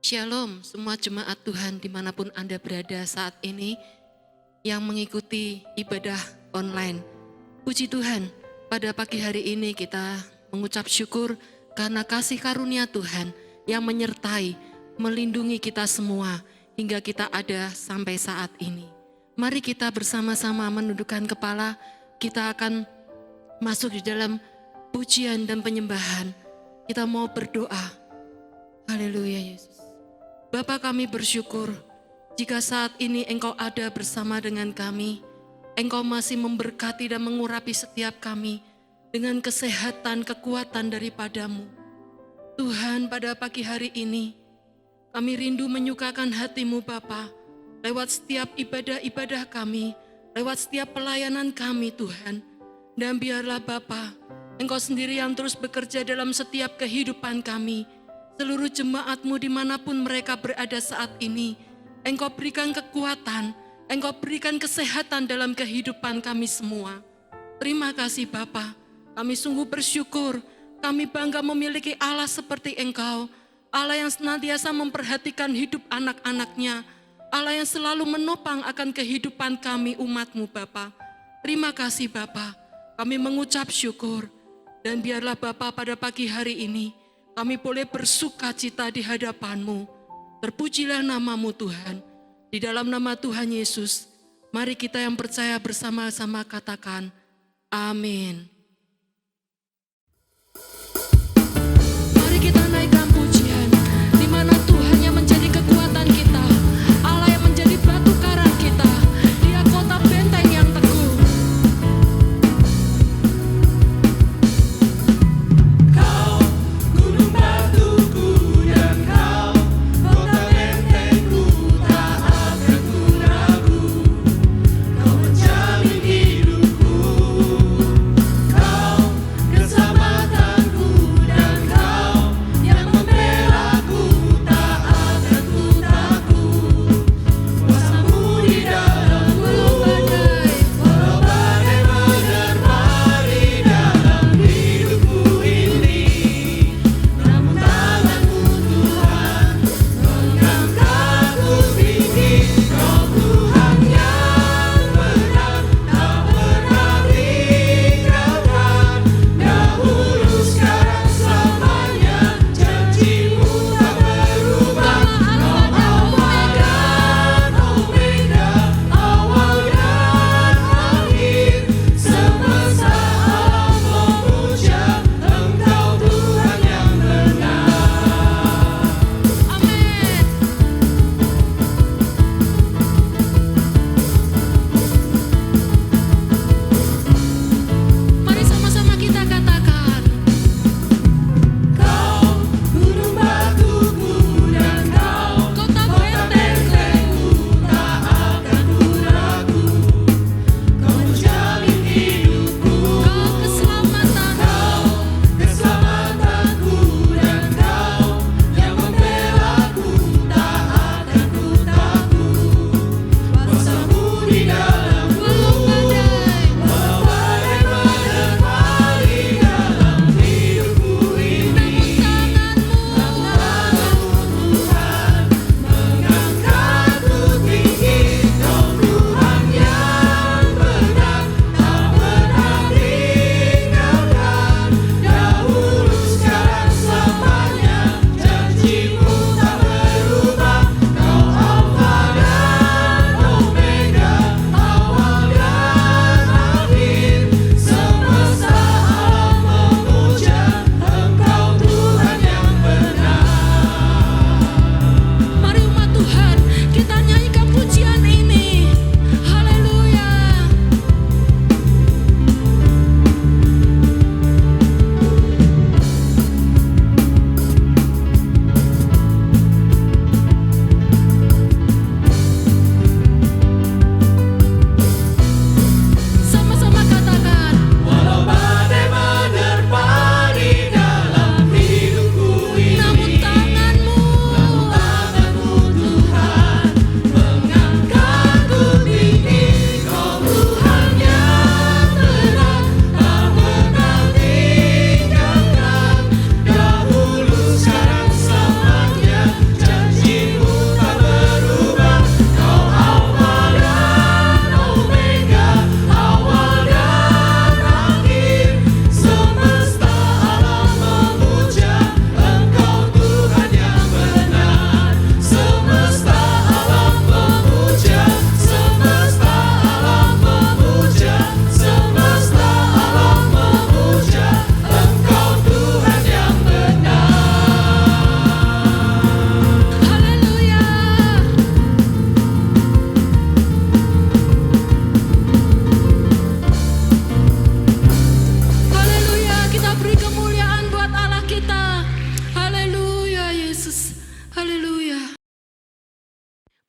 Shalom semua jemaat Tuhan dimanapun Anda berada saat ini yang mengikuti ibadah online. Puji Tuhan, pada pagi hari ini kita mengucap syukur karena kasih karunia Tuhan yang menyertai, melindungi kita semua hingga kita ada sampai saat ini. Mari kita bersama-sama menundukkan kepala, kita akan masuk di dalam pujian dan penyembahan. Kita mau berdoa. Haleluya Yesus. Bapa, kami bersyukur jika saat ini Engkau ada bersama dengan kami. Engkau masih memberkati dan mengurapi setiap kami dengan kesehatan, kekuatan daripadamu. Tuhan, pada pagi hari ini kami rindu menyukakan hati-Mu Bapa, lewat setiap ibadah-ibadah kami, lewat setiap pelayanan kami Tuhan. Dan biarlah Bapa, Engkau sendiri yang terus bekerja dalam setiap kehidupan kami. Seluruh jemaat-Mu dimanapun mereka berada saat ini, Engkau berikan kekuatan, Engkau berikan kesehatan dalam kehidupan kami semua. Terima kasih Bapa, kami sungguh bersyukur, kami bangga memiliki Allah seperti Engkau, Allah yang senantiasa memperhatikan hidup anak-anak-Nya, Allah yang selalu menopang akan kehidupan kami umat-Mu Bapa. Terima kasih Bapa, kami mengucap syukur, dan biarlah Bapa pada pagi hari ini, kami boleh bersuka cita di hadapan-Mu. Terpujilah nama-Mu Tuhan. Di dalam nama Tuhan Yesus, mari kita yang percaya bersama-sama katakan, amin. Mari kita naikkan pujian, di mana Tuhan yang menjadi kekuatan kita, Allah yang menjadi batu karang kita, Dia kota benteng yang teguh. Kau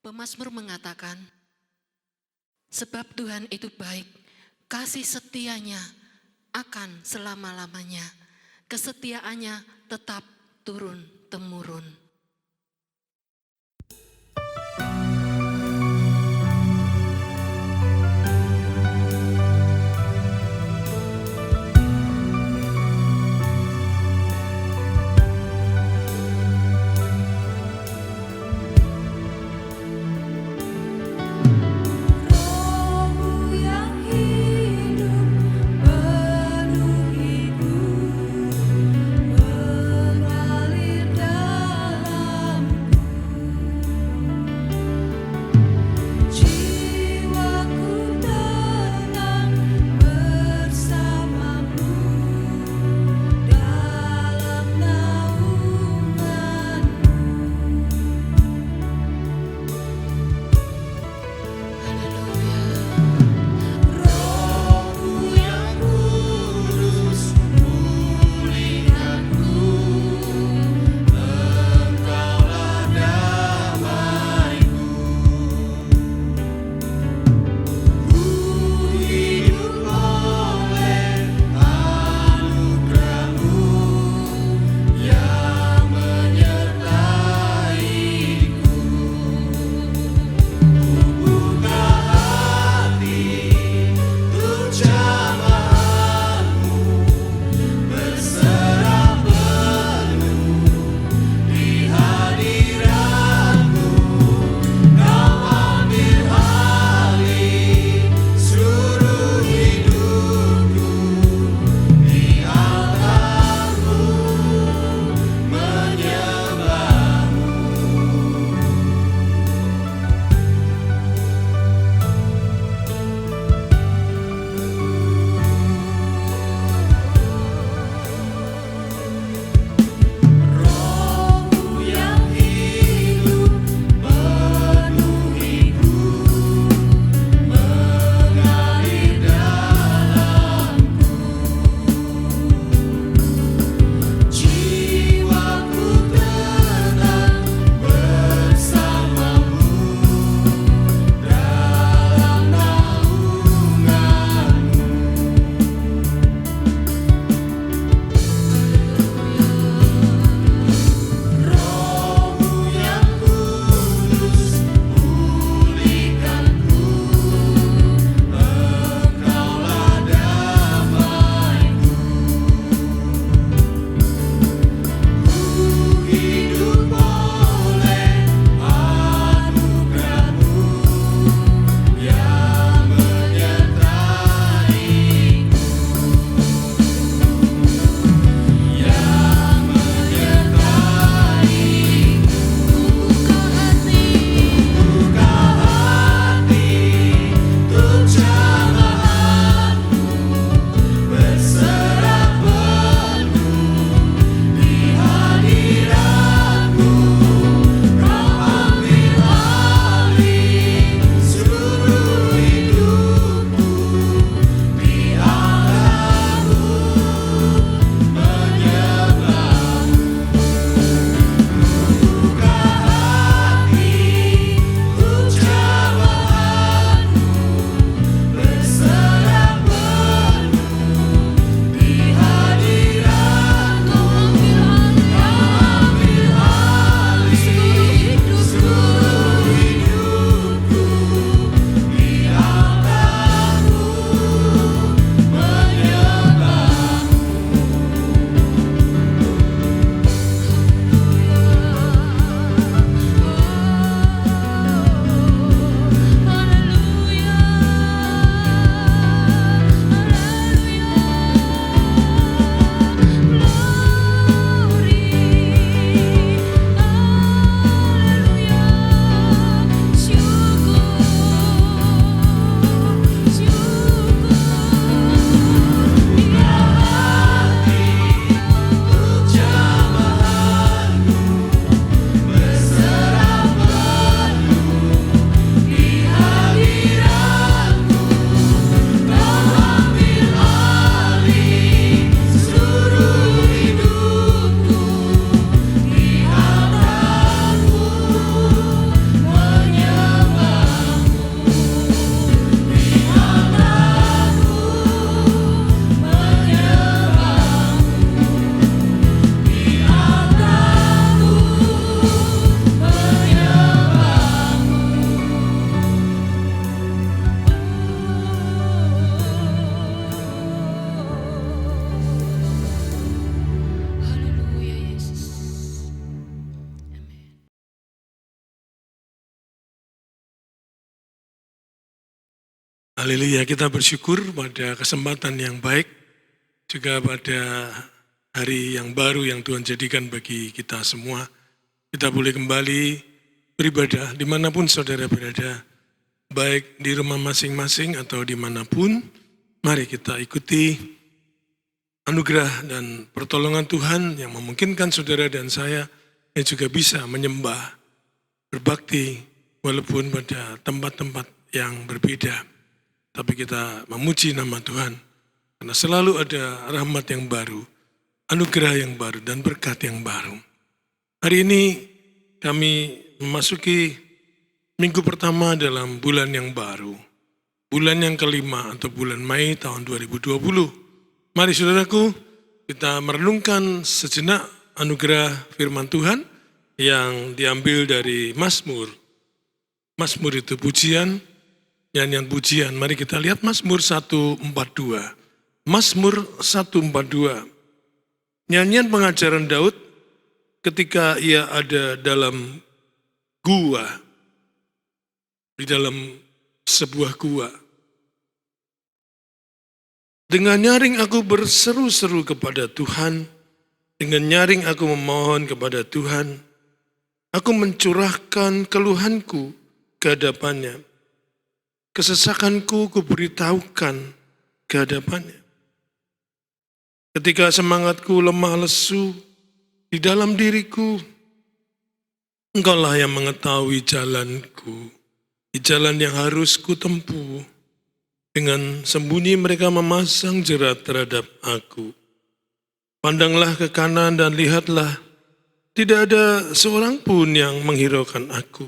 Pemazmur mengatakan, sebab Tuhan itu baik, kasih setianya akan selama-lamanya, kesetiaannya tetap turun-temurun. Mengalir Haleluya, kita bersyukur pada kesempatan yang baik, juga pada hari yang baru yang Tuhan jadikan bagi kita semua. Kita boleh kembali beribadah dimanapun saudara berada, baik di rumah masing-masing atau dimanapun. Mari kita ikuti anugerah dan pertolongan Tuhan yang memungkinkan saudara dan saya yang juga bisa menyembah, berbakti, walaupun pada tempat-tempat yang berbeda. Tapi kita memuji nama Tuhan, karena selalu ada rahmat yang baru, anugerah yang baru, dan berkat yang baru. Hari ini kami memasuki minggu pertama dalam bulan yang baru, bulan yang kelima atau bulan Mei tahun 2020. Mari saudaraku, kita merenungkan sejenak anugerah firman Tuhan yang diambil dari Mazmur. Mazmur itu pujian, nyanyian pujian. Mari kita lihat Mazmur 142. Mazmur 142. Nyanyian pengajaran Daud ketika ia ada dalam gua. Di dalam sebuah gua. Dengan nyaring aku berseru-seru kepada Tuhan. Dengan nyaring aku memohon kepada Tuhan. Aku mencurahkan keluhanku ke hadapannya. Kesesakanku kuberitahukan ke hadapannya. Ketika semangatku lemah lesu di dalam diriku, Engkaulah yang mengetahui jalanku, di jalan yang harus kutempuh. Dengan sembunyi mereka memasang jerat terhadap aku. Pandanglah ke kanan dan lihatlah, tidak ada seorang pun yang menghiraukan aku.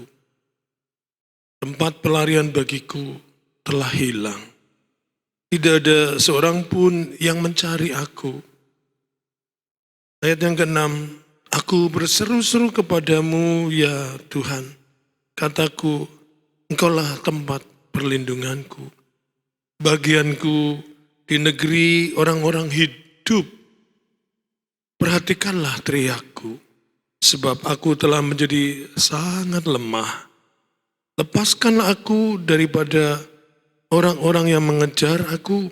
Tempat pelarian bagiku telah hilang. Tidak ada seorang pun yang mencari aku. Ayat yang ke-6, aku berseru-seru kepadamu ya Tuhan. Kataku, Engkaulah tempat perlindunganku. Bagianku di negeri orang-orang hidup. Perhatikanlah teriakku, sebab aku telah menjadi sangat lemah. Lepaskanlah aku daripada orang-orang yang mengejar aku,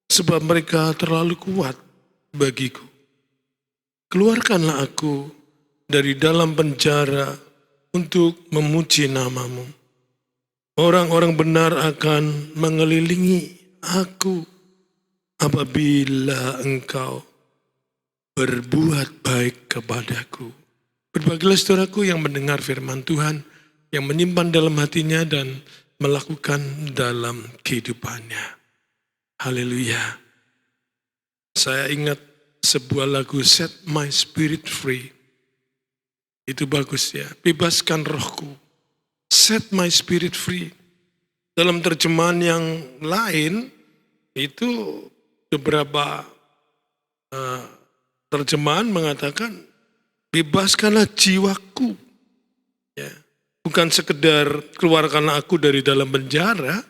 sebab mereka terlalu kuat bagiku. Keluarkanlah aku dari dalam penjara untuk memuji namamu. Orang-orang benar akan mengelilingi aku apabila engkau berbuat baik kepadaku. Berbahagialah saudaraku yang mendengar firman Tuhan, yang menyimpan dalam hatinya dan melakukan dalam kehidupannya. Haleluya. Saya ingat sebuah lagu Set My Spirit Free. Itu bagus ya. Bebaskan rohku. Set my spirit free. Dalam terjemahan yang lain, itu beberapa terjemahan mengatakan, bebaskanlah jiwaku. Ya. Bukan sekedar keluarkanlah aku dari dalam penjara,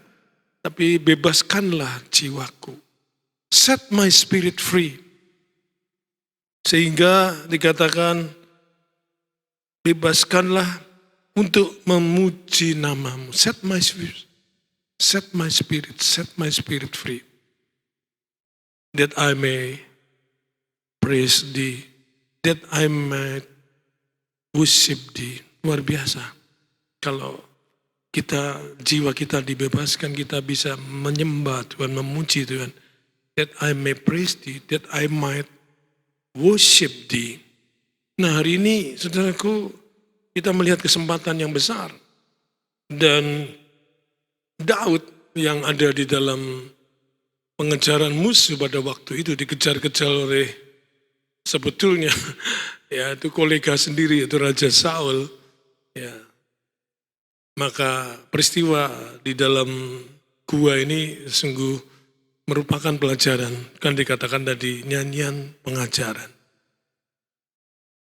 tapi bebaskanlah jiwaku. Set my spirit free. Sehingga dikatakan, bebaskanlah untuk memuji namamu. Set my spirit free. That I may praise thee, that I may worship thee. Luar biasa. Kalau jiwa kita dibebaskan, kita bisa menyembah Tuhan, memuji Tuhan. That I may praise thee, that I might worship thee. Nah hari ini saudaraku, kita melihat kesempatan yang besar. Dan Daud yang ada di dalam pengejaran musuh pada waktu itu, dikejar-kejar oleh sebetulnya ya itu kolega sendiri, itu Raja Saul. Ya. Maka peristiwa di dalam gua ini sungguh merupakan pelajaran. Kan dikatakan tadi nyanyian pengajaran.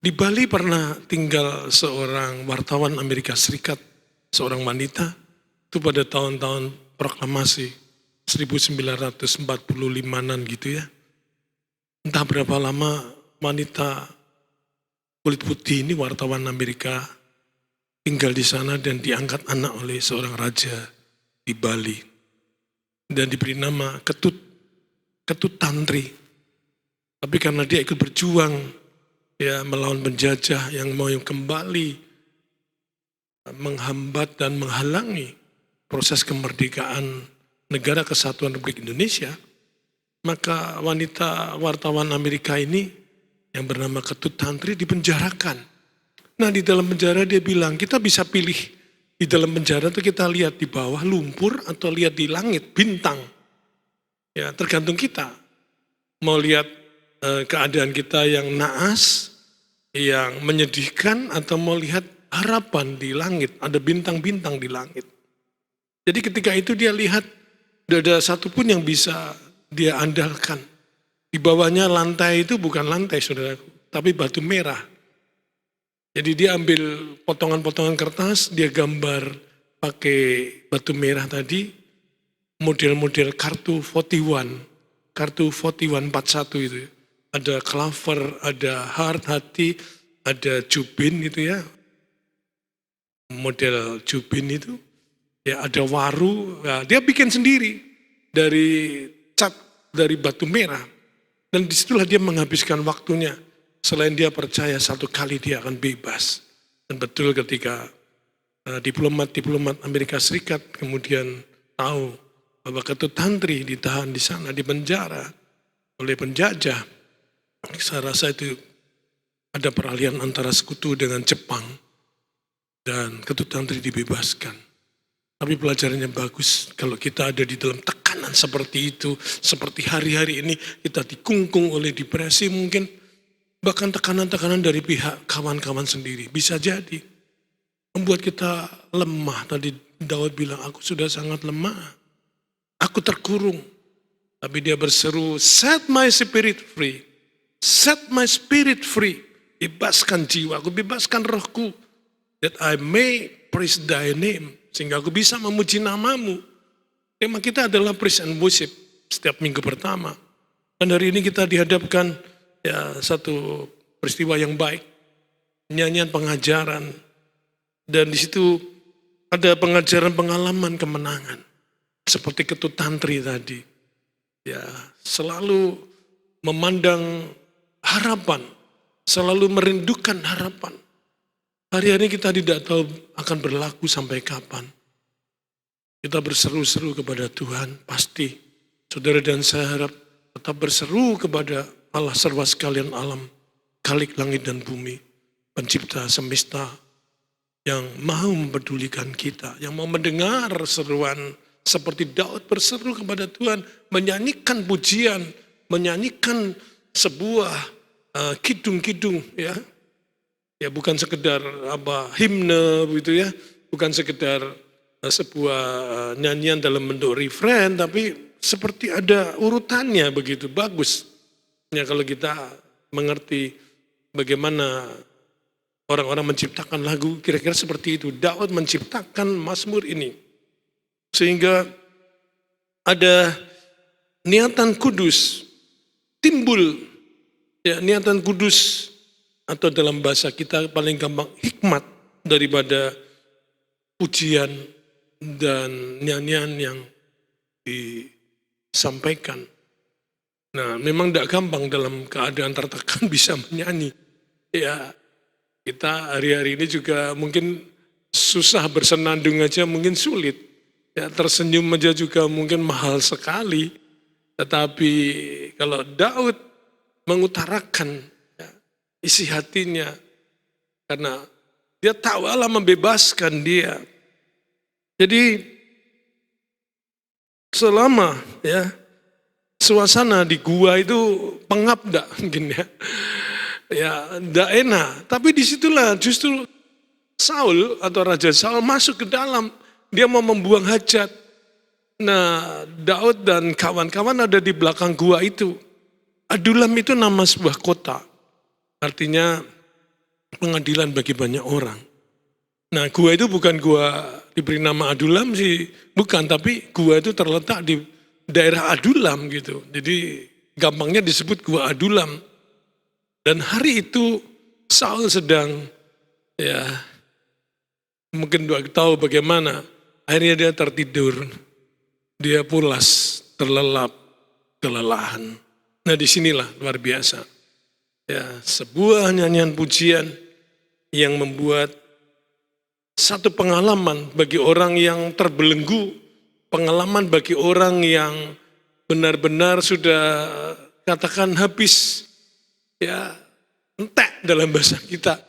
Di Bali pernah tinggal seorang wartawan Amerika Serikat, seorang wanita, itu pada tahun-tahun proklamasi 1945-an gitu ya. Entah berapa lama wanita kulit putih ini wartawan Amerika tinggal di sana dan diangkat anak oleh seorang raja di Bali. dan diberi nama Ketut Tantri. Tapi karena dia ikut berjuang ya melawan penjajah yang mau kembali menghambat dan menghalangi proses kemerdekaan negara kesatuan Republik Indonesia, maka wanita wartawan Amerika ini yang bernama Ketut Tantri dipenjarakan. Nah, di dalam penjara dia bilang, kita bisa pilih di dalam penjara itu kita lihat di bawah lumpur atau lihat di langit bintang. Ya, tergantung kita. Mau lihat keadaan kita yang naas, yang menyedihkan, atau mau lihat harapan di langit, ada bintang-bintang di langit. Jadi ketika itu dia lihat tidak ada satupun yang bisa dia andalkan. Di bawahnya lantai itu bukan lantai, saudaraku, tapi batu merah. Jadi dia ambil potongan-potongan kertas, dia gambar pakai batu merah tadi, model-model kartu 41 itu. Ada clover, ada heart, hati, ada jubin gitu ya. Model jubin itu, ya ada waru, ya, dia bikin sendiri dari cat dari batu merah. Dan disitulah dia menghabiskan waktunya. Selain dia percaya satu kali dia akan bebas. Dan betul ketika diplomat-diplomat Amerika Serikat kemudian tahu bahwa Ketut Tantri ditahan di sana, di penjara oleh penjajah. Saya rasa itu ada peralihan antara sekutu dengan Jepang. Dan Ketut Tantri dibebaskan. Tapi pelajarannya bagus kalau kita ada di dalam tekanan seperti itu. Seperti hari-hari ini kita dikungkung oleh depresi mungkin. Bahkan tekanan-tekanan dari pihak kawan-kawan sendiri. Bisa jadi membuat kita lemah. Tadi Daud bilang, aku sudah sangat lemah. Aku terkurung. Tapi dia berseru, set my spirit free. Set my spirit free. Bebaskan jiwaku, bebaskan rohku. That I may praise thy name. Sehingga aku bisa memuji namamu. Tema kita adalah praise and worship setiap minggu pertama. Dan hari ini kita dihadapkan ya satu peristiwa yang baik. Nyanyian pengajaran. Dan di situ ada pengajaran pengalaman kemenangan. Seperti Ketut Tantri tadi. Ya, selalu memandang harapan. Selalu merindukan harapan. Hari-hari kita tidak tahu akan berlaku sampai kapan. Kita berseru-seru kepada Tuhan, pasti. Saudara dan saya harap tetap berseru kepada Allah serba sekalian alam, Khalik langit dan bumi, pencipta semesta, yang mau mempedulikan kita, yang mau mendengar seruan seperti Daud berseru kepada Tuhan, menyanyikan pujian, menyanyikan sebuah kidung-kidung ya. Ya bukan sekedar himne begitu ya, bukan sekedar sebuah nyanyian dalam bentuk refrain, tapi seperti ada urutannya begitu, bagus. Ya kalau kita mengerti bagaimana orang-orang menciptakan lagu, kira-kira seperti itu. Daud menciptakan Mazmur ini. Sehingga ada niatan kudus, timbul ya niatan kudus. Atau dalam bahasa kita paling gampang hikmat daripada pujian dan nyanyian yang disampaikan. Nah memang tidak gampang dalam keadaan tertekan bisa menyanyi. Ya kita hari-hari ini juga mungkin susah bersenandung aja mungkin sulit. Ya tersenyum aja juga mungkin mahal sekali. Tetapi kalau Daud mengutarakan isi hatinya, karena dia tahu Allah membebaskan dia. Jadi selama ya suasana di gua itu pengap enggak mungkin ya. Ya enggak enak, tapi disitulah justru Saul atau Raja Saul masuk ke dalam, dia mau membuang hajat. Nah Daud dan kawan-kawan ada di belakang gua itu. Adulam itu nama sebuah kota. Artinya pengadilan bagi banyak orang. Nah gua itu bukan gua diberi nama Adulam sih, bukan, tapi gua itu terletak di daerah Adulam gitu. Jadi gampangnya disebut gua Adulam. Dan hari itu Saul sedang ya mungkin tahu bagaimana, akhirnya dia tertidur dia pulas, terlelap, kelelahan. Nah disinilah luar biasa. Ya, sebuah nyanyian pujian yang membuat satu pengalaman bagi orang yang terbelenggu, pengalaman bagi orang yang benar-benar sudah katakan habis, ya entek dalam bahasa kita.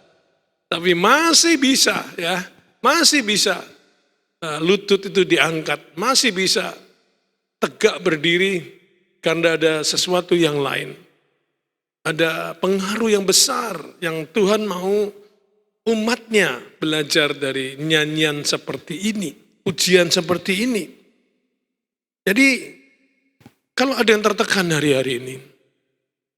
Tapi masih bisa ya, masih bisa lutut itu diangkat, masih bisa tegak berdiri karena ada sesuatu yang lain. Ada pengaruh yang besar yang Tuhan mau umatnya belajar dari nyanyian seperti ini, ujian seperti ini. Jadi kalau ada yang tertekan hari-hari ini,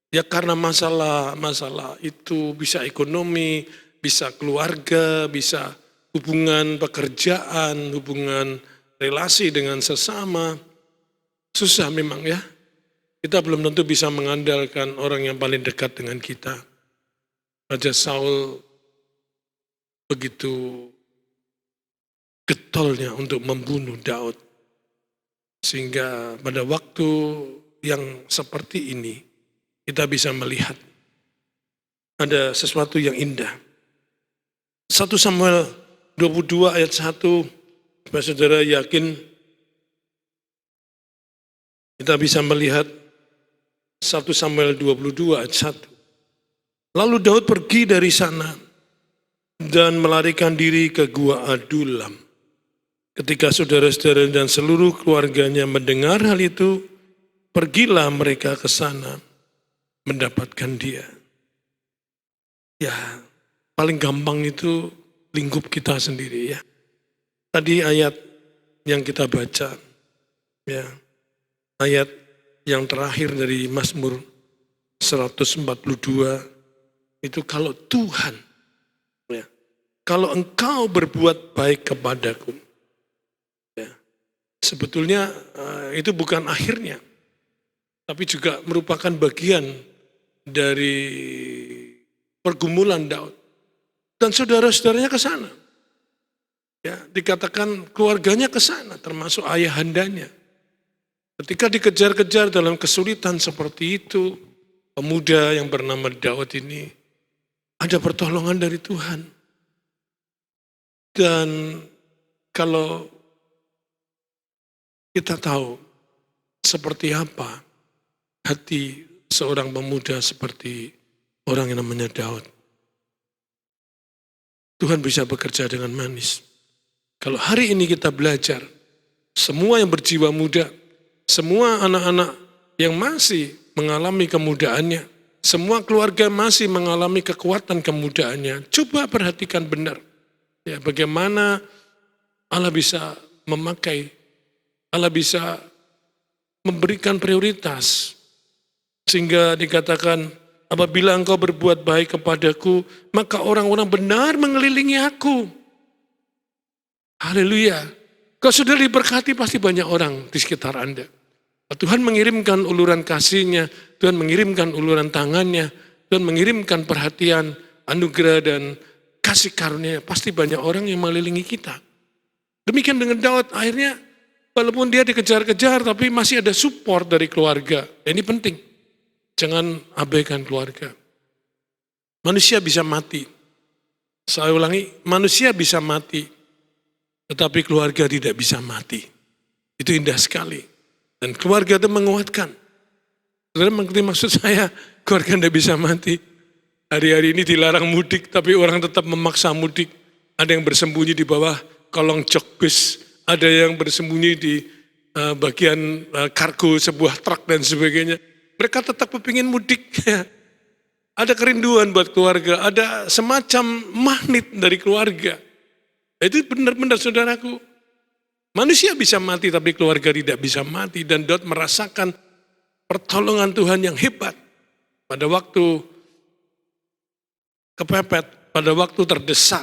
ya karena masalah itu bisa ekonomi, bisa keluarga, bisa hubungan pekerjaan, hubungan relasi dengan sesama. Susah memang ya. Kita belum tentu bisa mengandalkan orang yang paling dekat dengan kita. Raja Saul begitu getolnya untuk membunuh Daud. Sehingga pada waktu yang seperti ini, kita bisa melihat ada sesuatu yang indah. 1 Samuel 22 ayat 1, supaya saudara yakin, kita bisa melihat 1 Samuel 22 ayat 1. Lalu Daud pergi dari sana dan melarikan diri ke Gua Adulam. Ketika saudara-saudara dan seluruh keluarganya mendengar hal itu, pergilah mereka ke sana mendapatkan dia. Ya, paling gampang itu lingkup kita sendiri ya. Tadi ayat yang kita baca, ya, ayat yang terakhir dari Mazmur 142 itu kalau Tuhan, ya, kalau engkau berbuat baik kepadaku, ya, sebetulnya itu bukan akhirnya, tapi juga merupakan bagian dari pergumulan Daud. Dan saudara-saudaranya ke sana. Ya, dikatakan keluarganya ke sana, termasuk ayahandanya. Ketika dikejar-kejar dalam kesulitan seperti itu, pemuda yang bernama Daud ini ada pertolongan dari Tuhan. Dan kalau kita tahu seperti apa hati seorang pemuda seperti orang yang namanya Daud, Tuhan bisa bekerja dengan manis. Kalau hari ini kita belajar, semua yang berjiwa muda, semua anak-anak yang masih mengalami kemudaannya, semua keluarga masih mengalami kekuatan kemudaannya, coba perhatikan benar. Ya, bagaimana Allah bisa memakai, Allah bisa memberikan prioritas. Sehingga dikatakan, apabila engkau berbuat baik kepadaku, maka orang-orang benar mengelilingi aku. Haleluya. Kalau sudah diberkati pasti banyak orang di sekitar Anda. Tuhan mengirimkan uluran kasih-Nya, Tuhan mengirimkan uluran tangannya, Tuhan mengirimkan perhatian, anugerah dan kasih karunia. Pasti banyak orang yang mengelilingi kita. Demikian dengan Daud, akhirnya walaupun dia dikejar-kejar tapi masih ada support dari keluarga. Ini penting, jangan abaikan keluarga. Manusia bisa mati. Saya ulangi, manusia bisa mati, tetapi keluarga tidak bisa mati. Itu indah sekali. Dan keluarga itu menguatkan. Saudara mengerti maksud saya, keluarga tidak bisa mati. Hari-hari ini dilarang mudik, tapi orang tetap memaksa mudik. Ada yang bersembunyi di bawah kolong jok bus, ada yang bersembunyi di bagian kargo sebuah truk dan sebagainya. Mereka tetap kepingin mudik. Ada kerinduan buat keluarga, ada semacam magnet dari keluarga. Itu benar-benar saudaraku. Manusia bisa mati tapi keluarga tidak bisa mati. Dan Daud merasakan pertolongan Tuhan yang hebat. Pada waktu kepepet, pada waktu terdesak.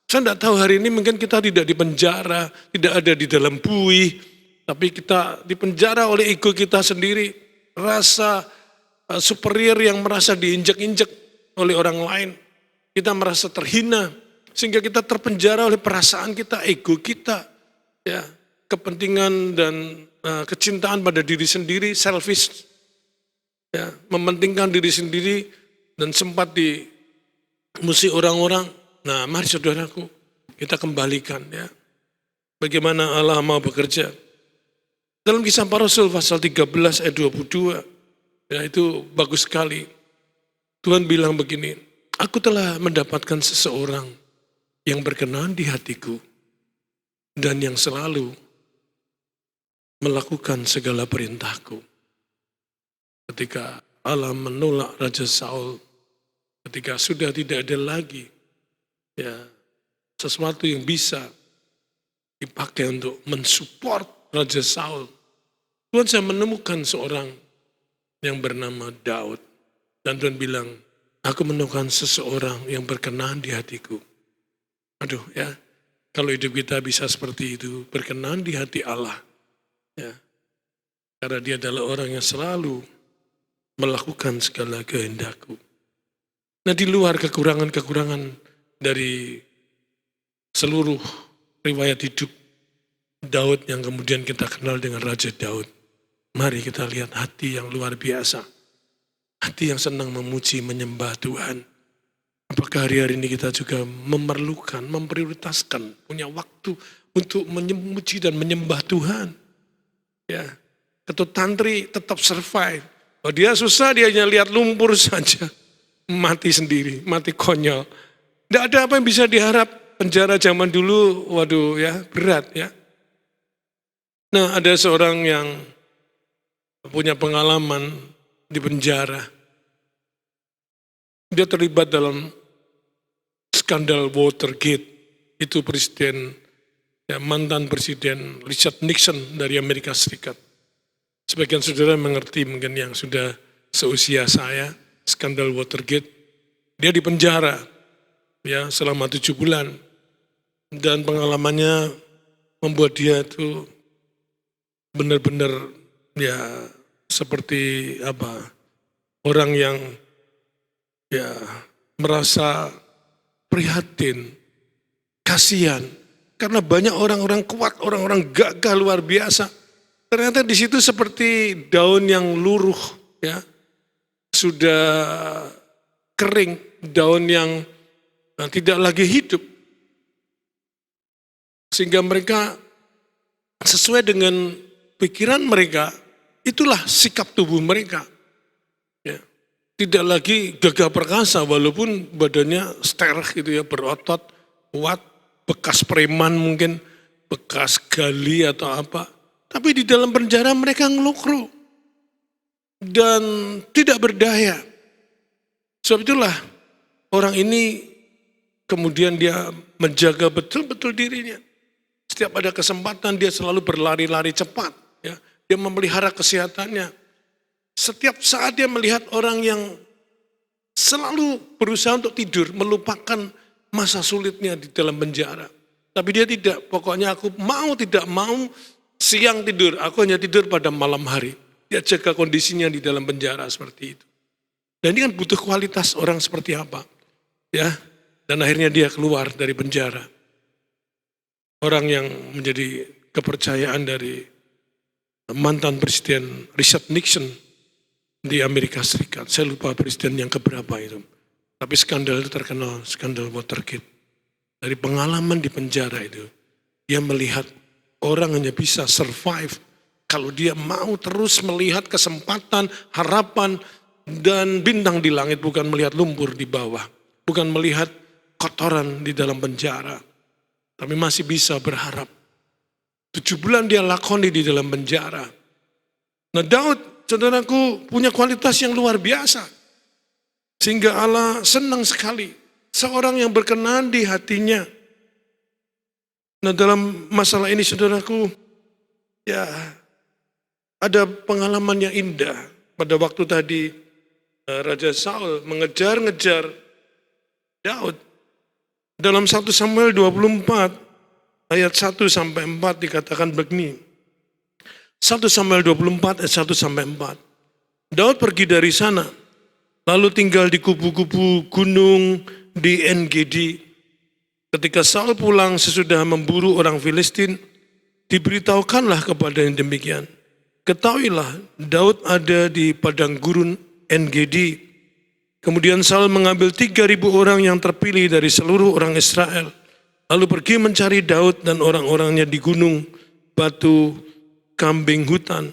Saya tidak tahu hari ini mungkin kita tidak di penjara, tidak ada di dalam buih. Tapi kita dipenjara oleh ego kita sendiri. Rasa superior yang merasa diinjak-injak oleh orang lain. Kita merasa terhina. Sehingga kita terpenjara oleh perasaan kita, ego kita. Ya, kepentingan dan kecintaan pada diri sendiri, selfish, ya, mementingkan diri sendiri dan sempat dimusuhi orang-orang. Nah, mari saudaraku, kita kembalikan ya. Bagaimana Allah mau bekerja. Dalam Kisah Para Rasul pasal 13 ayat 22, ya itu bagus sekali. Tuhan bilang begini, aku telah mendapatkan seseorang yang berkenan di hatiku dan yang selalu melakukan segala perintahku. Ketika Allah menolak Raja Saul, ketika sudah tidak ada lagi ya sesuatu yang bisa dipakai untuk mensupport Raja Saul, Tuhan saya menemukan seorang yang bernama Daud. Dan Tuhan bilang, aku menemukan seseorang yang berkenan di hatiku. Aduh ya, kalau hidup kita bisa seperti itu, berkenan di hati Allah. Ya, karena dia adalah orang yang selalu melakukan segala kehendakku. Nah, di luar kekurangan-kekurangan dari seluruh riwayat hidup Daud yang kemudian kita kenal dengan Raja Daud, mari kita lihat hati yang luar biasa. Hati yang senang memuji, menyembah Tuhan. Apakah hari-hari ini kita juga memerlukan, memprioritaskan, punya waktu untuk memuji dan menyembah Tuhan? Ya, Ketut Tantri tetap survive. Oh, dia susah, dia hanya lihat lumpur saja. Mati sendiri, mati konyol. Tidak ada apa yang bisa diharap. Penjara zaman dulu, waduh ya, berat ya. Nah, ada seorang yang punya pengalaman di penjara. Dia terlibat dalam skandal Watergate. Itu presiden, ya, mantan presiden Richard Nixon dari Amerika Serikat. Sebagian saudara mengerti mungkin yang sudah seusia saya, skandal Watergate. Dia dipenjara ya selama 7 bulan. Dan pengalamannya membuat dia itu benar-benar ya seperti apa? Orang yang ya merasa prihatin, kasihan. Karena banyak orang-orang kuat, orang-orang gagah luar biasa. Ternyata di situ seperti daun yang luruh, ya sudah kering, daun yang tidak lagi hidup. Sehingga mereka sesuai dengan pikiran mereka, itulah sikap tubuh mereka. Ya. Tidak lagi gagah perkasa walaupun badannya steril gitu ya, berotot, kuat, bekas preman mungkin, bekas gali atau apa. Tapi di dalam penjara mereka ngelukro dan tidak berdaya. Sebab itulah orang ini kemudian dia menjaga betul-betul dirinya. Setiap ada kesempatan dia selalu berlari-lari cepat. Ya. Dia memelihara kesehatannya. Setiap saat dia melihat orang yang selalu berusaha untuk tidur, melupakan masa sulitnya di dalam penjara. Tapi dia tidak, pokoknya aku mau tidak mau siang tidur, aku hanya tidur pada malam hari. Dia jaga kondisinya di dalam penjara seperti itu. Dan ini kan butuh kualitas orang seperti apa. Ya, dan akhirnya dia keluar dari penjara. Orang yang menjadi kepercayaan dari mantan presiden Richard Nixon di Amerika Serikat. Saya lupa presiden yang keberapa itu. Tapi skandal itu terkenal, skandal Watergate. Dari pengalaman di penjara itu, dia melihat orang hanya bisa survive kalau dia mau terus melihat kesempatan, harapan, dan bintang di langit, bukan melihat lumpur di bawah. Bukan melihat kotoran di dalam penjara. Tapi masih bisa berharap. 7 bulan dia lakoni di dalam penjara. Nah, Daud, saudaraku, punya kualitas yang luar biasa. Sehingga Allah senang sekali. Seorang yang berkenan di hatinya. Nah, dalam masalah ini, saudaraku, ya ada pengalaman yang indah. Pada waktu tadi Raja Saul mengejar-ngejar Daud. Dalam 1 Samuel 24 ayat 1 sampai 4 dikatakan begini. 1 Samuel 24 ayat 1 sampai 4. Daud pergi dari sana, lalu tinggal di kubu-kubu gunung di En-Gedi. Ketika Saul pulang sesudah memburu orang Filistin, diberitahukanlah kepadanya demikian. ketahuilah Daud ada di padang gurun En-Gedi. Kemudian Saul mengambil 3.000 orang yang terpilih dari seluruh orang Israel, lalu pergi mencari Daud dan orang-orangnya di gunung batu kambing hutan.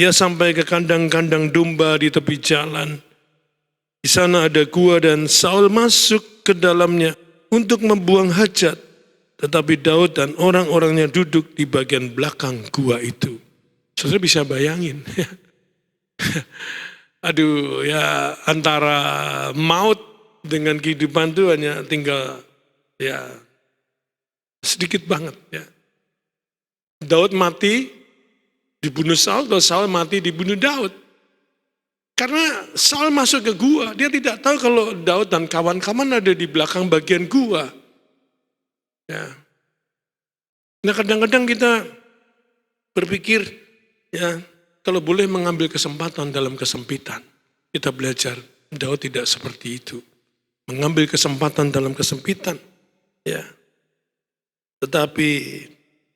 Ia sampai ke kandang-kandang domba di tepi jalan. Di sana ada gua dan Saul masuk ke dalamnya untuk membuang hajat. Tetapi Daud dan orang-orangnya duduk di bagian belakang gua itu. Saudara bisa bayangin. Aduh ya, antara maut dengan kehidupan itu hanya tinggal ya sedikit banget ya. Daud mati dibunuh Saul, atau Saul mati dibunuh Daud. Karena Saul masuk ke gua, dia tidak tahu kalau Daud dan kawan-kawan ada di belakang bagian gua. Ya. Nah kadang-kadang kita berpikir, ya kalau boleh mengambil kesempatan dalam kesempitan, kita belajar Daud tidak seperti itu. Mengambil kesempatan dalam kesempitan, ya. Tetapi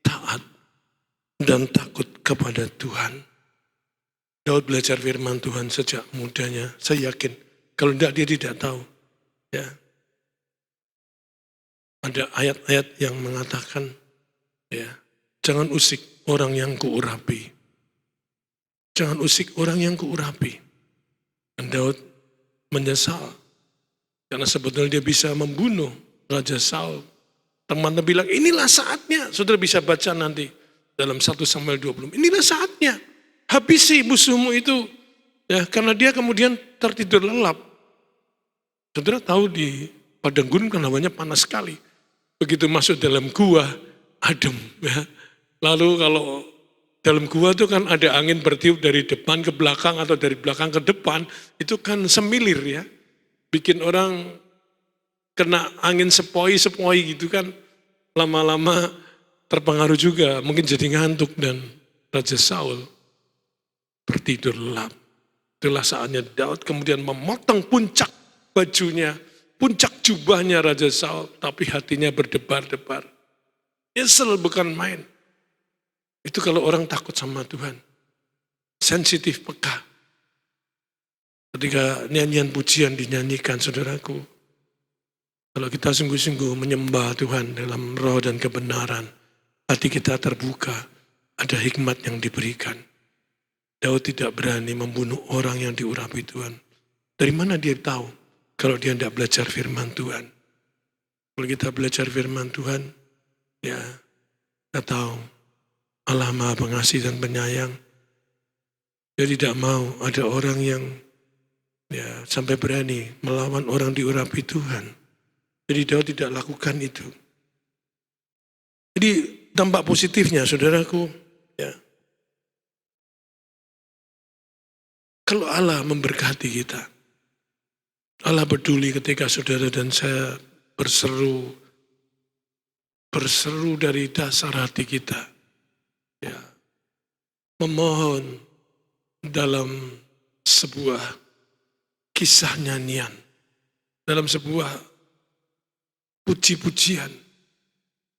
taat dan takut kepada Tuhan. Daud belajar firman Tuhan sejak mudanya. Saya yakin kalau tidak dia tidak tahu. Ya. Ada ayat-ayat yang mengatakan, ya, jangan usik orang yang kuurapi. Jangan usik orang yang kuurapi. Dan Daud menyesal karena sebetulnya dia bisa membunuh Raja Saul. Teman-teman bilang, inilah saatnya. Saudara bisa baca nanti dalam 1 Samuel 20. Inilah saatnya. Habisi musuhmu itu. Ya, karena dia kemudian tertidur lelap. Saudara tahu di padang gurun kan hawanya panas sekali. Begitu masuk dalam gua, adem. Ya. Lalu kalau dalam gua itu kan ada angin bertiup dari depan ke belakang atau dari belakang ke depan. Itu kan semilir ya. Bikin orang kena angin sepoi-sepoi gitu kan. Lama-lama terpengaruh juga, mungkin jadi ngantuk dan Raja Saul tertidur lelap. Itulah saatnya Daud kemudian memotong puncak bajunya, puncak jubahnya Raja Saul, tapi hatinya berdebar-debar. Nyesel bukan main. Itu kalau orang takut sama Tuhan. Sensitif, peka. Ketika nyanyian pujian dinyanyikan, saudaraku, kalau kita sungguh-sungguh menyembah Tuhan dalam roh dan kebenaran, hati kita terbuka, ada hikmat yang diberikan. Daud tidak berani membunuh orang yang diurapi Tuhan. Dari mana dia tahu kalau dia tidak belajar firman Tuhan? Kalau kita belajar firman Tuhan, ya kita tahu Allah Maha Pengasih dan Penyayang. Dia tidak mau ada orang yang ya sampai berani melawan orang diurapi Tuhan. Jadi Daud tidak lakukan itu. Jadi dampak positifnya saudaraku, ya. Kalau Allah memberkati kita, Allah peduli ketika saudara dan saya berseru dari dasar hati kita, ya, memohon dalam sebuah kisah nyanyian, dalam sebuah puji-pujian,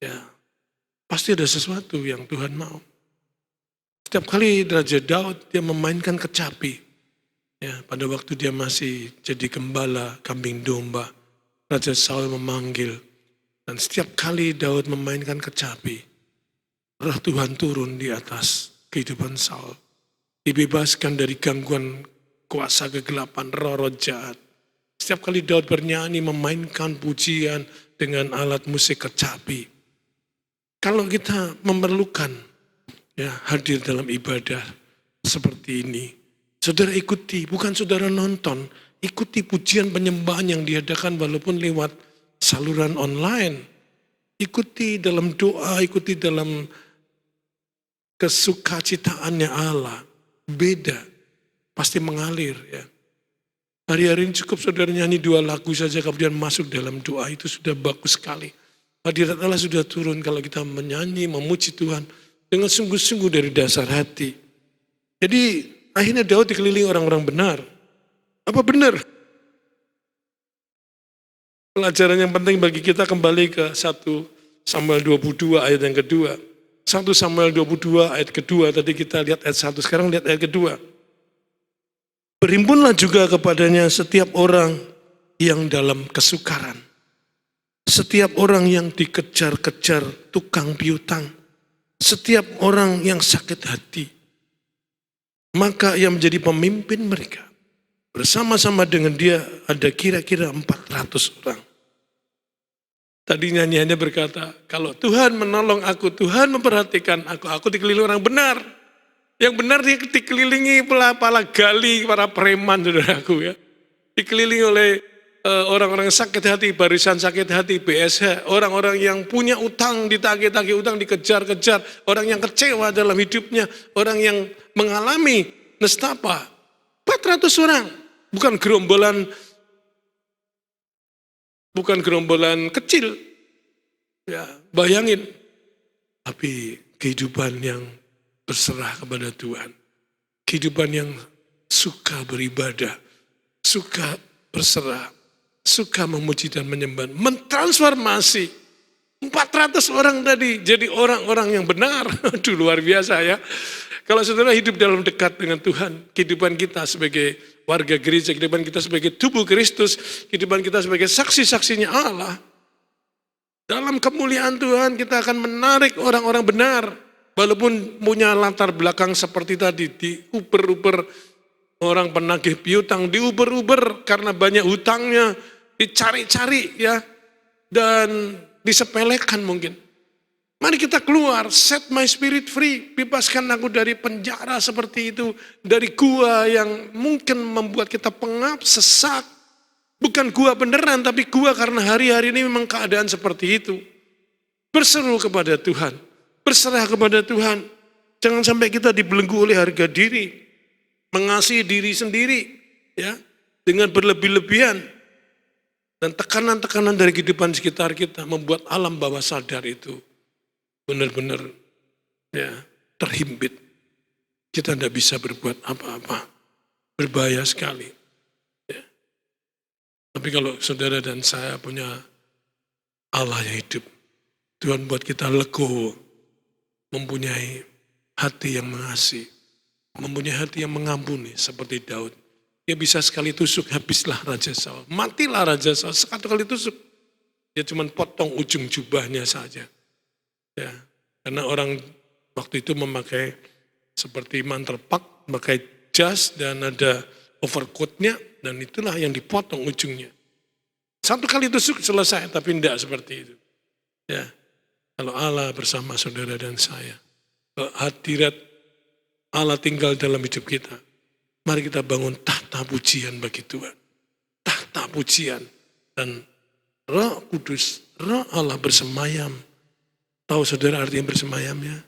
ya, pasti ada sesuatu yang Tuhan mau. Setiap kali Raja Daud dia memainkan kecapi, ya, pada waktu dia masih jadi gembala kambing domba, Raja Saul memanggil, dan setiap kali Daud memainkan kecapi, roh Tuhan turun di atas kehidupan Saul, dibebaskan dari gangguan kuasa kegelapan, roh-roh jahat. Setiap kali Daud bernyanyi, memainkan pujian dengan alat musik kecapi. Kalau kita memerlukan ya hadir dalam ibadah seperti ini, saudara ikuti, bukan saudara nonton, ikuti pujian penyembahan yang diadakan walaupun lewat saluran online. Ikuti dalam doa, ikuti dalam kesukacitaannya Allah. Beda, pasti mengalir ya. Hari-hari ini cukup saudara nyanyi 2 lagu saja kemudian masuk dalam doa, itu sudah bagus sekali. Hadirat Allah sudah turun kalau kita menyanyi, memuji Tuhan dengan sungguh-sungguh dari dasar hati. Jadi akhirnya Daud dikelilingi orang-orang benar. Apa benar? Pelajaran yang penting bagi kita kembali ke 1 Samuel 22 ayat yang kedua. 1 Samuel 22 ayat kedua, tadi kita lihat ayat 1, sekarang lihat ayat kedua. Berhimpunlah juga kepadanya setiap orang yang dalam kesukaran, setiap orang yang dikejar-kejar tukang piutang, setiap orang yang sakit hati. Maka yang menjadi pemimpin mereka, bersama-sama dengan dia ada kira-kira 400 orang. Tadi nyanyiannya berkata, kalau Tuhan menolong aku, Tuhan memperhatikan aku dikelilingi orang benar. Yang benar dia dikelilingi pala gali, para preman, saudaraku ya. Dikelilingi oleh orang-orang sakit hati, barisan sakit hati, BSH, orang-orang yang punya utang, ditagih-tagih utang, dikejar-kejar, orang yang kecewa dalam hidupnya, orang yang mengalami nestapa. 400 orang, bukan gerombolan kecil. Ya, bayangin. Tapi kehidupan yang berserah kepada Tuhan. Kehidupan yang suka beribadah, suka berserah, suka memuji dan menyembah, mentransformasi 400 orang tadi jadi orang-orang yang benar. Aduh, luar biasa ya. Kalau saudara hidup dalam dekat dengan Tuhan, kehidupan kita sebagai warga gereja, kehidupan kita sebagai tubuh Kristus, kehidupan kita sebagai saksi-saksinya Allah, dalam kemuliaan Tuhan kita akan menarik orang-orang benar. Walaupun punya latar belakang seperti tadi, diuber-uber orang penagih piutang, diuber-uber karena banyak hutangnya, dicari-cari ya, dan disepelekan mungkin. Mari kita keluar, set my spirit free, bebaskan aku dari penjara seperti itu, dari gua yang mungkin membuat kita pengap, sesak. Bukan gua beneran, tapi gua karena hari-hari ini memang keadaan seperti itu. Berseru kepada Tuhan, berserah kepada Tuhan. Jangan sampai kita dibelenggu oleh harga diri, mengasihi diri sendiri, ya, dengan berlebih-lebihan. Dan tekanan-tekanan dari kehidupan sekitar kita membuat alam bawah sadar itu benar-benar ya terhimpit. Kita tidak bisa berbuat apa-apa. Berbahaya sekali. Ya. Tapi kalau saudara dan saya punya Allah yang hidup, Tuhan buat kita legowo, mempunyai hati yang mengasihi, mempunyai hati yang mengampuni seperti Daud. Dia bisa sekali tusuk, habislah Raja Saul. Matilah Raja Saul, sekali kali tusuk. Dia cuma potong ujung jubahnya saja. Ya, karena orang waktu itu memakai seperti mantel pak, memakai jas dan ada overcoatnya, dan itulah yang dipotong ujungnya. Satu kali tusuk selesai, tapi tidak seperti itu. Ya, kalau Allah bersama saudara dan saya, hadirat Allah tinggal dalam hidup kita. Mari kita bangun tahta pujian bagi Tuhan. Tahta pujian. Dan Roh Kudus, Roh Allah bersemayam. Tahu saudara artinya bersemayamnya?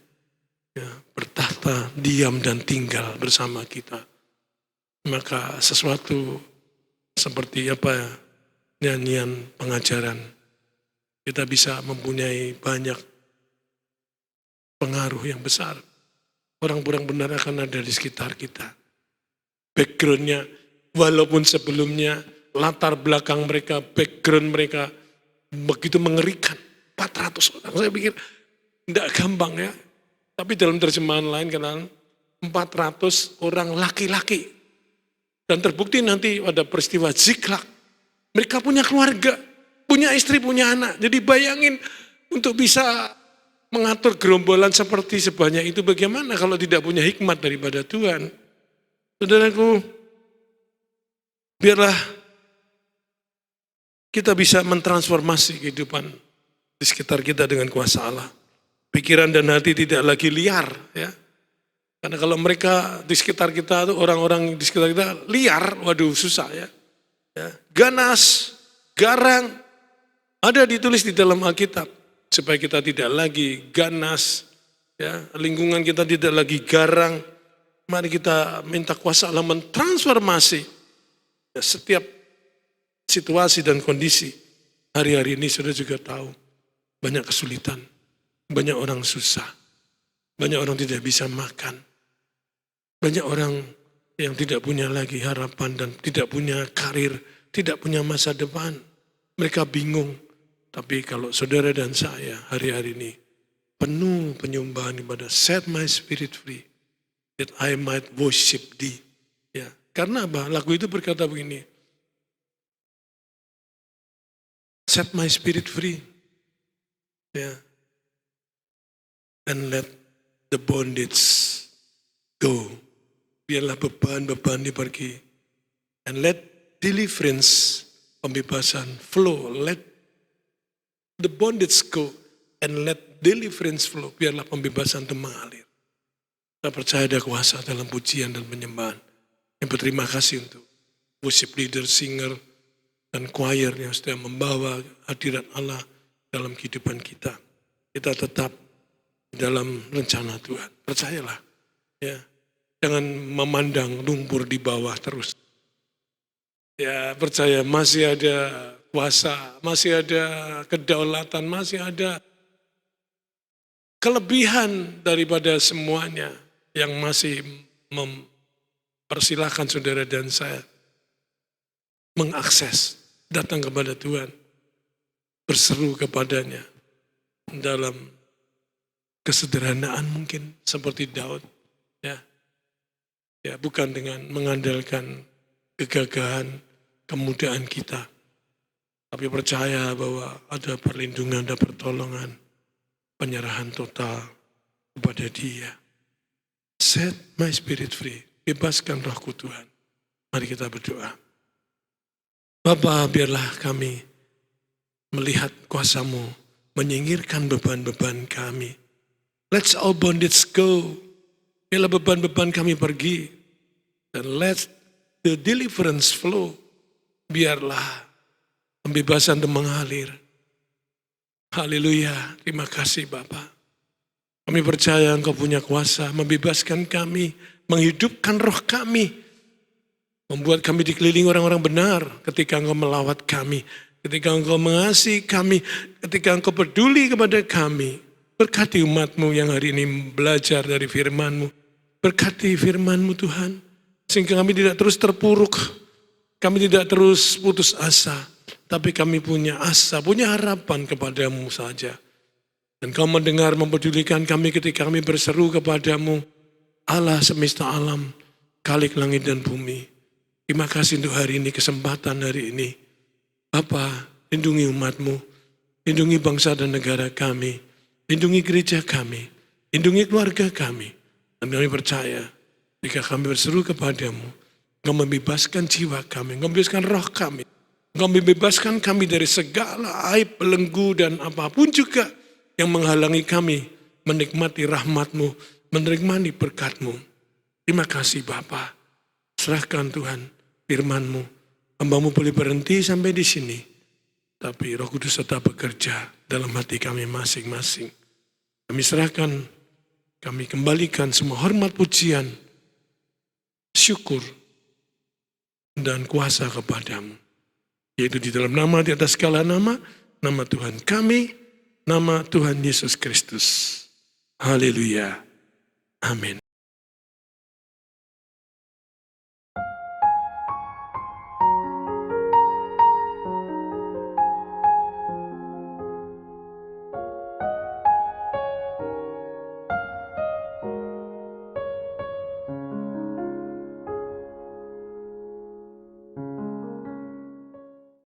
Ya, bertahta, diam dan tinggal bersama kita. Maka sesuatu seperti apa nyanyian pengajaran, kita bisa mempunyai banyak pengaruh yang besar. Orang-orang benar akan ada di sekitar kita. Backgroundnya, walaupun sebelumnya latar belakang mereka, background mereka begitu mengerikan. 400 orang, saya pikir tidak gampang ya. Tapi dalam terjemahan lain kan 400 orang laki-laki. Dan terbukti nanti pada peristiwa Ziklag. Mereka punya keluarga, punya istri, punya anak. Jadi bayangin untuk bisa mengatur gerombolan seperti sebanyak itu bagaimana kalau tidak punya hikmat daripada Tuhan. Saudaraku, biarlah kita bisa mentransformasi kehidupan di sekitar kita dengan kuasa Allah. Pikiran dan hati tidak lagi liar ya. Karena kalau mereka di sekitar kita tuh orang-orang di sekitar kita liar, waduh susah ya. Ganas, garang, ada ditulis di dalam Alkitab supaya kita tidak lagi ganas ya, lingkungan kita tidak lagi garang. Mari kita minta kuasa Allah mentransformasi ya, setiap situasi dan kondisi. Hari-hari ini saudara juga tahu banyak kesulitan, banyak orang susah, banyak orang tidak bisa makan, banyak orang yang tidak punya lagi harapan dan tidak punya karir, tidak punya masa depan. Mereka bingung. Tapi kalau saudara dan saya hari-hari ini penuh penyembahan ibadah. Set my spirit free, that I might worship thee. Ya, karena apa? Lagu itu berkata begini, set my spirit free, ya, and let the bondage go. Biarlah beban-beban ini pergi. And let deliverance, pembebasan, flow. Let the bondage go and let deliverance flow. Biarlah pembebasan itu mengalir. Saya percaya ada kuasa dalam pujian dan penyembahan. Yang berterima kasih untuk worship leader, singer, dan choir yang sudah membawa hadirat Allah dalam kehidupan kita. Kita tetap dalam rencana Tuhan. Percayalah. Ya. Jangan memandang lumpur di bawah terus. Ya, percaya masih ada kuasa, masih ada kedaulatan, masih ada kelebihan daripada semuanya yang masih mempersilahkan saudara dan saya mengakses, datang kepada Tuhan, berseru kepadanya dalam kesederhanaan mungkin seperti Daud, ya, ya bukan dengan mengandalkan kegagahan, kemudahan kita, tapi percaya bahwa ada perlindungan, ada pertolongan, penyerahan total kepada Dia. Set my spirit free, bebaskan rohku Tuhan. Mari kita berdoa. Bapa, biarlah kami melihat kuasa-Mu menyingkirkan beban-beban kami. Let's all bondage go. Biarlah beban-beban kami pergi. Dan let the deliverance flow. Biarlah pembebasan itu mengalir. Haleluya. Terima kasih Bapa. Kami percaya Engkau punya kuasa membebaskan kami, menghidupkan roh kami, membuat kami dikelilingi orang-orang benar ketika Engkau melawat kami, ketika Engkau mengasihi kami, ketika Engkau peduli kepada kami. Berkati umat-Mu yang hari ini belajar dari firman-Mu. Berkati firman-Mu Tuhan, sehingga kami tidak terus terpuruk, kami tidak terus putus asa, tapi kami punya asa, punya harapan kepada-Mu saja. Dan Kau mendengar, mempedulikan kami ketika kami berseru kepada-Mu, Allah semesta alam, Khalik langit dan bumi. Terima kasih untuk hari ini, kesempatan hari ini. Bapa, lindungi umat-Mu, lindungi bangsa dan negara kami, lindungi gereja kami, lindungi keluarga kami. Dan kami percaya, jika kami berseru kepada-Mu, Engkau membebaskan jiwa kami, Engkau membebaskan roh kami, Engkau membebaskan kami dari segala aib, belenggu, dan apapun juga yang menghalangi kami menikmati rahmat-Mu, menikmati berkat-Mu. Terima kasih Bapa. Serahkan Tuhan firman-Mu. Hamba-Mu boleh berhenti sampai di sini. Tapi Roh Kudus tetap bekerja dalam hati kami masing-masing. Kami serahkan, kami kembalikan semua hormat, pujian, syukur, dan kuasa kepada-Mu. Yaitu di dalam nama, di atas segala nama, nama Tuhan kami, nama Tuhan Yesus Kristus. Haleluya. Amin.